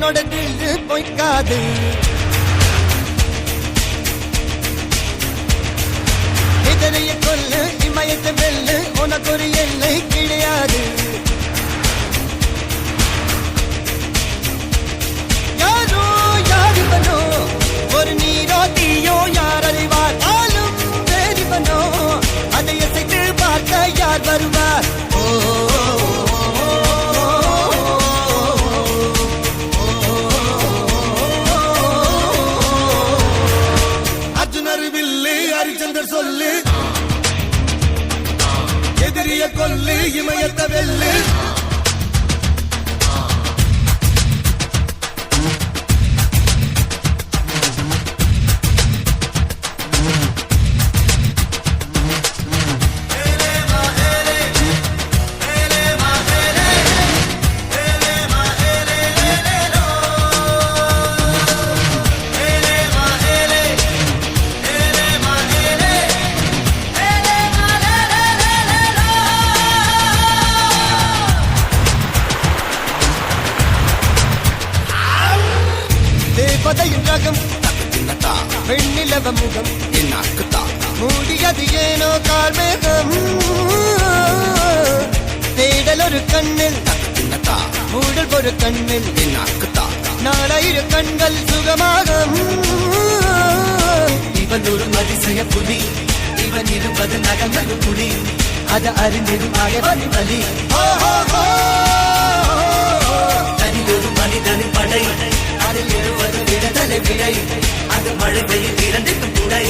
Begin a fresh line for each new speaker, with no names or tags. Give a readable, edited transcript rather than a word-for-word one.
என்னோட தில்லு பொய்க்காது. இதனைய கொல்லு இமயத்தை வெல்லு உனக்கு ஒரு எல்லை கிடையாது. யாரோ யாரிவனோ ஒரு நீரோ தீயோ யார் அறிவார். ஆளும் வேறிவனோ அதை இசைத்து பார்க்க யார் வருவார். அர்ஜுனர் வில்லு ஹரிச்சந்தர் சொல்லு எதிரிய கொல்லு இமயத்த வெல்லு. தேவதையின் ரகம் பெண்ணிலவ முகம் மூடியது ஏனோ கார்மேகம். தேடல் ஒரு கண்ணில் மூடல் ஒரு கண்ணில் நாளையிரு கண்கள் சுகமாகும்.
இவன் ஒரு அதிசய புலி, இவன் இருப்பது நகங்கள் புலி, அது அறிந்திடும் அகவலி வலி. தனி ஒரு மனிதனின் படை, அதில் எழுவது விடுதலை விடை, அது மழை பெய்யும் இரண்டுக்கும் துணை.